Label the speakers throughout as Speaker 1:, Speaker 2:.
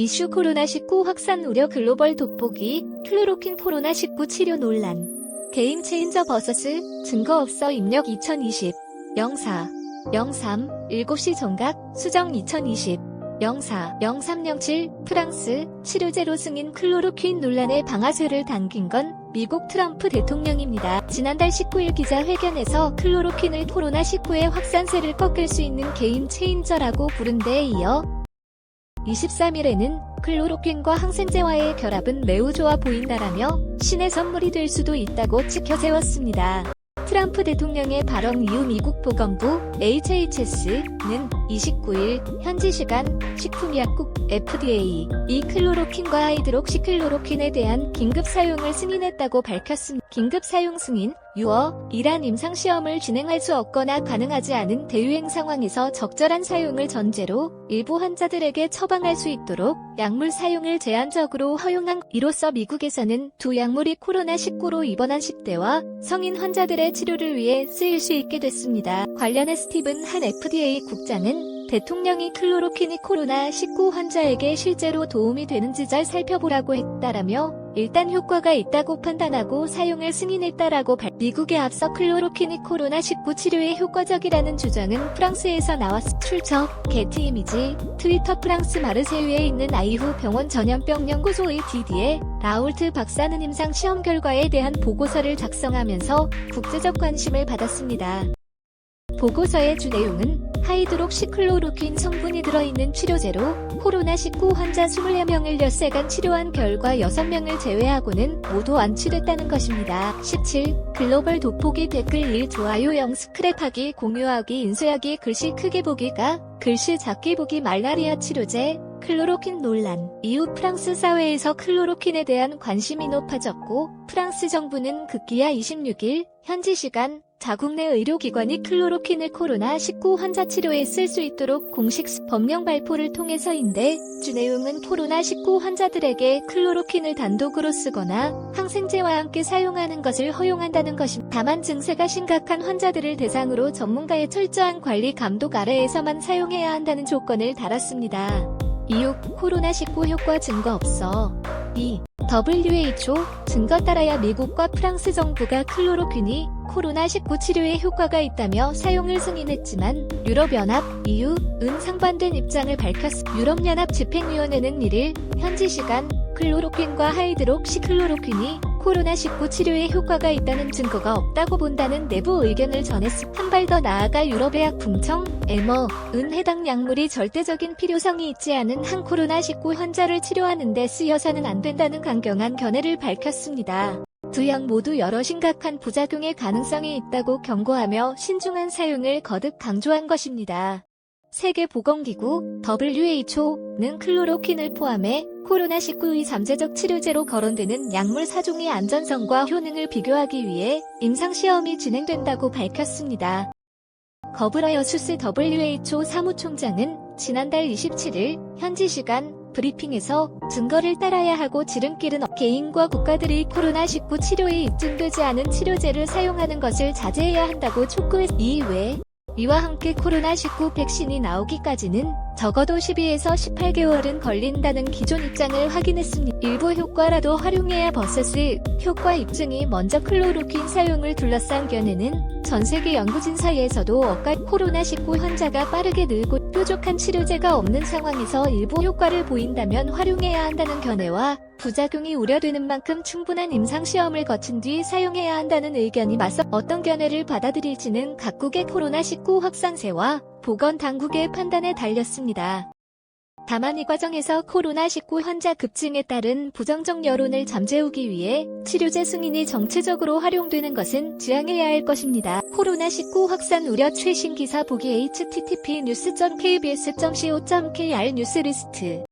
Speaker 1: 이슈 코로나19 확산 우려 글로벌 돋보기 클로로퀸 코로나19 치료 논란 게임 체인저 vs 증거 없어 입력 2020 04 03 7시 정각 수정 2020 04 0307 프랑스 치료제로 승인 클로로퀸 논란의 방아쇠를 당긴 건 미국 트럼프 대통령입니다. 지난달 19일 기자회견에서 클로로퀸을 코로나19의 확산세를 꺾을 수 있는 게임 체인저라고 부른 데에 이어 23일에는 클로로퀸과 항생제와의 결합은 매우 좋아 보인다라며 신의 선물이 될 수도 있다고 치켜세웠습니다. 트럼프 대통령의 발언 이후 미국 보건부 HHS는 29일 현지 시간 식품의약국 FDA 이 클로로퀸과 하이드록시클로로퀸에 대한 긴급 사용을 승인했다고 밝혔습니다. 긴급 사용 승인 6월 이란 임상시험을 진행할 수 없거나 가능하지 않은 대유행 상황에서 적절한 사용을 전제로 일부 환자들에게 처방할 수 있도록 약물 사용을 제한적으로 허용한 이로써 미국에서는 두 약물이 코로나19로 입원한 10대와 성인 환자들의 치료를 위해 쓰일 수 있게 됐습니다. 관련해 스티븐 한 FDA 국장은 대통령이 클로로퀸이 코로나19 환자에게 실제로 도움이 되는지 잘 살펴보라고 했다라며 일단 효과가 있다고 판단하고 사용을 승인했다라고 미국에 앞서 클로로퀸이 코로나19 치료에 효과적이라는 주장은 프랑스에서 나왔습니다. 출처 게티 이미지 트위터 프랑스 마르세유에 있는 아이후 병원 전염병 연구소의 디디에 라울트 박사는 임상 시험 결과에 대한 보고서를 작성하면서 국제적 관심을 받았습니다. 보고서의 주 내용은 하이드록시클로로퀸 성분이 들어있는 치료제로 코로나19 환자 24명을 엿새간 치료한 결과 6명을 제외하고는 모두 완치됐다는 것입니다. 17. 글로벌 돋보기 댓글 1 좋아요 0 스크랩하기 공유하기 인쇄하기 글씨 크게 보기가 글씨 작게 보기 말라리아 치료제 클로로퀸 논란 이후 프랑스 사회에서 클로로퀸에 대한 관심이 높아졌고 프랑스 정부는 급기야 26일 현지 시간 자국 내 의료기관이 클로로퀸을 코로나19 환자 치료에 쓸 수 있도록 공식 법령 발표를 통해서인데 주 내용은 코로나19 환자들에게 클로로퀸을 단독으로 쓰거나 항생제와 함께 사용하는 것을 허용한다는 것입니다. 다만 증세가 심각한 환자들을 대상으로 전문가의 철저한 관리 감독 아래에서만 사용해야 한다는 조건을 달았습니다. 이후 코로나19 효과 증거 없어 2. WHO 증거 따라야 미국과 프랑스 정부가 클로로퀸이 코로나19 치료에 효과가 있다며 사용을 승인했지만 유럽연합 EU은 상반된 입장을 밝혔습니다. 유럽연합 집행위원회는 1일 현지 시간 클로로퀸과 하이드록시클로로퀸이 코로나19 치료에 효과가 있다는 증거가 없다고 본다는 내부 의견을 전했습니다. 한 발 더 나아가 유럽의약품청 EMA은 해당 약물이 절대적인 필요성이 있지 않은 한 코로나19 환자를 치료하는 데 쓰여서는 안 된다는 강경한 견해를 밝혔습니다. 두 약 모두 여러 심각한 부작용의 가능성이 있다고 경고하며 신중한 사용을 거듭 강조한 것입니다. 세계보건기구 WHO는 클로로퀸을 포함해 코로나19의 잠재적 치료제로 거론되는 약물 4종의 안전성과 효능을 비교하기 위해 임상시험이 진행된다고 밝혔습니다. 거브라여수스 WHO 사무총장은 지난달 27일 현지 시간 브리핑에서 증거를 따라야 하고 지름길은 개인과 국가들이 코로나19 치료에 입증되지 않은 치료제를 사용하는 것을 자제해야 한다고 촉구했습니다. 이외에 이와 함께 코로나19 백신이 나오기까지는 적어도 12에서 18개월은 걸린다는 기존 입장을 확인했습니다. 일부 효과라도 활용해야 vs 효과 입증이 먼저 클로로퀸 사용을 둘러싼 견해는 전세계 연구진 사이에서도 코로나19 환자가 빠르게 늘고 뾰족한 치료제가 없는 상황에서 일부 효과를 보인다면 활용해야 한다는 견해와 부작용이 우려되는 만큼 충분한 임상시험을 거친 뒤 사용해야 한다는 의견이 맞서 어떤 견해를 받아들일지는 각국의 코로나19 확산세와 보건당국의 판단에 달렸습니다. 다만 이 과정에서 코로나19 환자 급증에 따른 부정적 여론을 잠재우기 위해 치료제 승인이 정체적으로 활용되는 것은 지양해야 할 것입니다. 코로나19 확산 우려 최신 기사 보기 http://news.kbs.co.kr 뉴스리스트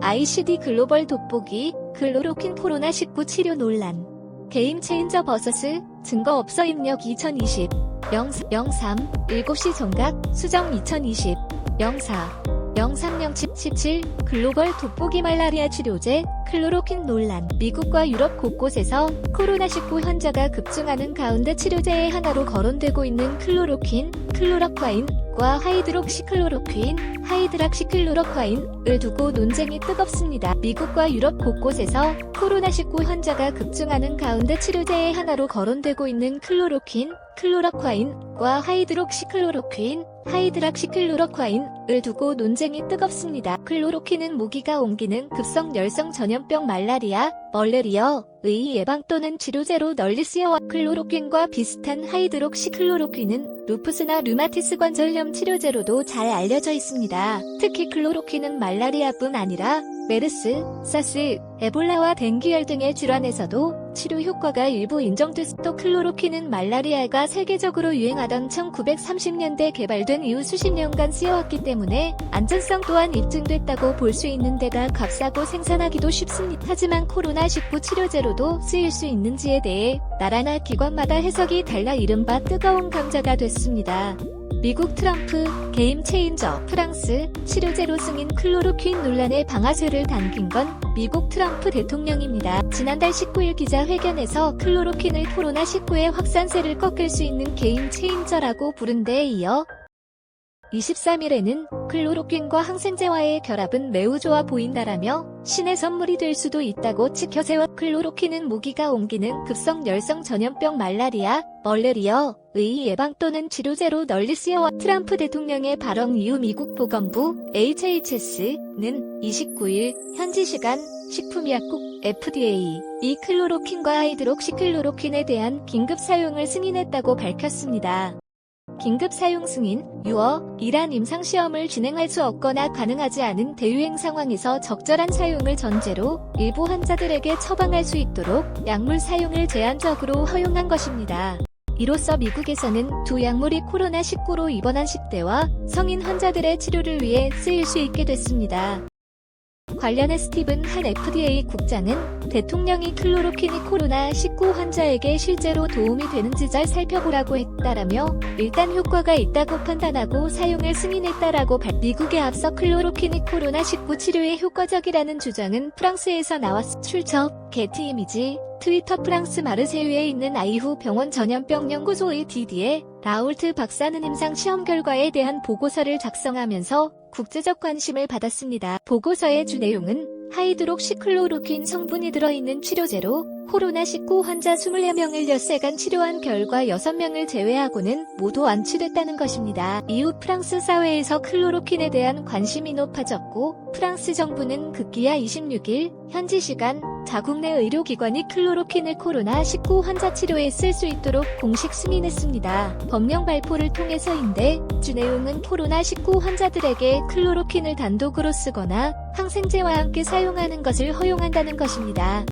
Speaker 1: ICD 글로벌 돋보기 클로로퀸 코로나19 치료 논란 게임 체인저 vs 증거 없어 입력 2020 03 7시 정각 수정 2020 04 0307 글로벌 돋보기 말라리아 치료제 클로로킨 논란. 미국과 유럽 곳곳에서 코로나19 환자가 급증하는 가운데 치료제의 하나로 거론되고 있는 클로로킨, 클로로콰인과 하이드록시클로로퀸, 하이드락시클로로콰인을 두고 논쟁이 뜨겁습니다. 미국과 유럽 곳곳에서 코로나19 환자가 급증하는 가운데 치료제의 하나로 거론되고 있는 클로로킨, 클로로콰인과 하이드록시클로로퀸, 하이드락시클로로콰인을 두고 논쟁이 뜨겁습니다. 클로로킨은 모기가 옮기는 급성 열성 전염병 말라리아의 예방 또는 치료제로 널리 쓰여와 클로로퀸과 비슷한 하이드록시클로로퀸은 루푸스나 류마티스 관절염 치료제로도 잘 알려져 있습니다. 특히 클로로퀸은 말라리아뿐 아니라 메르스, 사스, 에볼라와 댕기열 등의 질환에서도 치료 효과가 일부 인정됐습니다. 또 클로로킨은 말라리아가 세계적으로 유행하던 1930년대 개발된 이후 수십 년간 쓰여왔기 때문에 안전성 또한 입증됐다고 볼 수 있는 데다 값싸고 생산하기도 쉽습니다. 하지만 코로나19 치료제로도 쓰일 수 있는지에 대해 나라나 기관마다 해석이 달라 이른바 뜨거운 감자가 됐습니다. 미국 트럼프, 게임 체인저, 프랑스, 치료제로 승인 클로로퀸 논란의 방아쇠를 당긴 건 미국 트럼프 대통령입니다. 지난달 19일 기자회견에서 클로로퀸을 코로나19의 확산세를 꺾을 수 있는 게임 체인저라고 부른 데에 이어 23일에는 클로로퀸과 항생제와의 결합은 매우 좋아 보인다라며 신의 선물이 될 수도 있다고 치켜세워 클로로킨은 모기가 옮기는 급성 열성 전염병 말라리아의 예방 또는 치료제로 널리 쓰여와 트럼프 대통령의 발언 이후 미국 보건부 HHS는 29일 현지 시간 식품의약국 FDA 이 클로로킨과 하이드록시클로로킨에 대한 긴급 사용을 승인했다고 밝혔습니다. 긴급 사용 승인, 이란 임상시험을 진행할 수 없거나 가능하지 않은 대유행 상황에서 적절한 사용을 전제로 일부 환자들에게 처방할 수 있도록 약물 사용을 제한적으로 허용한 것입니다. 이로써 미국에서는 두 약물이 코로나19로 입원한 10대와 성인 환자들의 치료를 위해 쓰일 수 있게 됐습니다. 관련해 스티븐 한 FDA 국장은 대통령이 클로로킨이 코로나19 환자에게 실제로 도움이 되는지 잘 살펴보라고 했다라며 일단 효과가 있다고 판단하고 사용을 승인했다라고 미국에 앞서 클로로킨이 코로나19 치료에 효과적이라는 주장은 프랑스에서 나왔습니다. 출처, 게티 이미지, 트위터 프랑스 마르세유에 있는 아이후 병원 전염병 연구소의 디디에 라울트 박사는 임상시험 결과에 대한 보고서를 작성하면서 국제적 관심을 받았습니다. 보고서의 주 내용은 하이드록시클로로퀸 성분이 들어있는 치료제로 코로나19 환자 24명을 엿새간 치료한 결과 6명을 제외하고는 모두 완치됐다는 것입니다. 이후 프랑스 사회에서 클로로킨에 대한 관심이 높아졌고 프랑스 정부는 급기야 26일 현지 시간 자국 내 의료기관이 클로로킨을 코로나19 환자 치료에 쓸 수 있도록 공식 승인했습니다. 법령 발표를 통해서인데 주 내용은 코로나19 환자들에게 클로로킨을 단독으로 쓰거나 항생제와 함께 사용하는 것을 허용한다는 것입니다.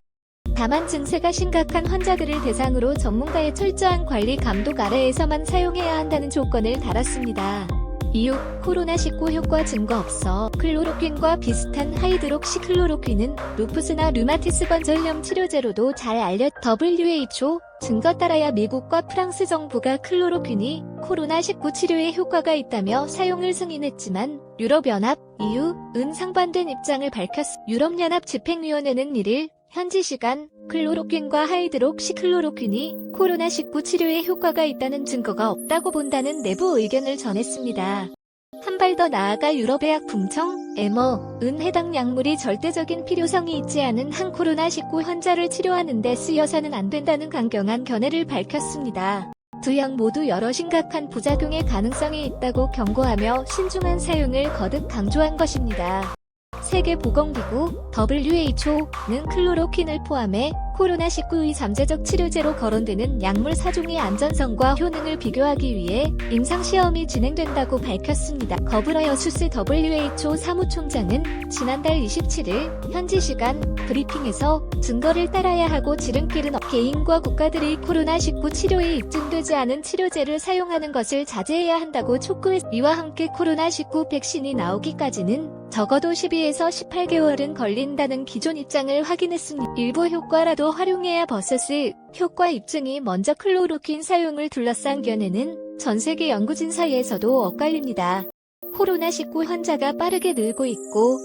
Speaker 1: 다만 증세가 심각한 환자들을 대상으로 전문가의 철저한 관리 감독 아래에서만 사용해야 한다는 조건을 달았습니다. 이후 코로나19 효과 증거 없어 클로로퀸과 비슷한 하이드록시클로로퀸은 루푸스나 류마티스 관절염 치료제로도 잘 알려 WHO 증거 따라야 미국과 프랑스 정부가 클로로퀸이 코로나19 치료에 효과가 있다며 사용을 승인했지만 유럽연합, EU는 상반된 입장을 밝혔습니다. 유럽연합 집행위원회는 1일 현지 시간 클로로퀸과 하이드록시클로로퀸이 코로나19 치료에 효과가 있다는 증거가 없다고 본다는 내부 의견을 전했습니다. 한 발 더 나아가 유럽의 약품청 EMA은 해당 약물이 절대적인 필요성이 있지 않은 한 코로나19 환자를 치료하는 데 쓰여서는 안 된다는 강경한 견해를 밝혔습니다. 두 약 모두 여러 심각한 부작용의 가능성이 있다고 경고하며 신중한 사용을 거듭 강조한 것입니다. 세계보건기구 WHO는 클로로킨을 포함해 코로나19의 잠재적 치료제로 거론되는 약물 4종의 안전성과 효능을 비교하기 위해 임상시험이 진행된다고 밝혔습니다. 거브라여수스 WHO 사무총장은 지난달 27일 현지 시간 브리핑에서 증거를 따라야 하고 지름길은 개인과 국가들이 코로나19 치료에 입증되지 않은 치료제를 사용하는 것을 자제해야 한다고 촉구했습니다. 이와 함께 코로나19 백신이 나오기까지는 적어도 12에서 18개월은 걸린다는 기존 입장을 확인했습니다. 일부 효과라도 활용해야 버서스 효과 입증이 먼저 클로로킨 사용을 둘러싼 견해는 전 세계 연구진 사이에서도 엇갈립니다. 코로나19 환자가 빠르게 늘고 있고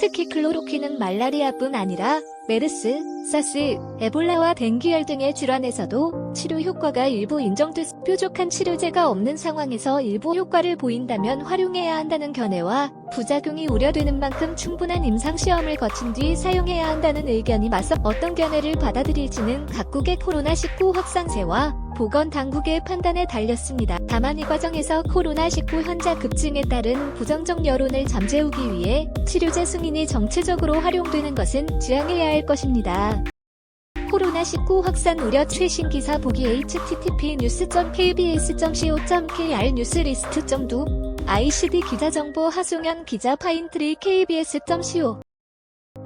Speaker 1: 특히 클로로퀸은 말라리아뿐 아니라 메르스, 사스, 에볼라와 댕기열 등의 질환에서도 치료 효과가 일부 인정돼서 뾰족한 치료제가 없는 상황에서 일부 효과를 보인다면 활용해야 한다는 견해와 부작용이 우려되는 만큼 충분한 임상시험을 거친 뒤 사용해야 한다는 의견이 맞서 어떤 견해를 받아들일지는 각국의 코로나19 확산세와 보건당국의 판단에 달렸습니다. 다만 이 과정에서 코로나19 환자 급증에 따른 부정적 여론을 잠재우기 위해 치료제 승인이 정체적으로 활용되는 것은 지양해야 할 것입니다. 코로나19 확산 우려 최신 기사 보기 http://news.kbs.co.kr 뉴스리스트.도 ICD 기자 정보 하송현 기자 파인트리 kbs.co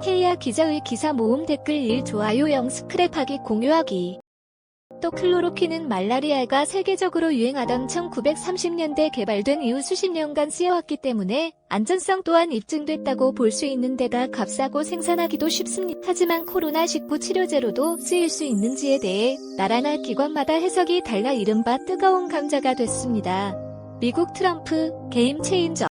Speaker 1: 해야 기자의 기사 모음 댓글 1 좋아요 0 스크랩하기 공유하기 또 클로로퀸은 말라리아가 세계적으로 유행하던 1930년대 개발된 이후 수십 년간 쓰여왔기 때문에 안전성 또한 입증됐다고 볼 수 있는 데다 값싸고 생산하기도 쉽습니다. 하지만 코로나19 치료제로도 쓰일 수 있는지에 대해 나라나 기관마다 해석이 달라 이른바 뜨거운 감자가 됐습니다. 미국 트럼프 게임 체인저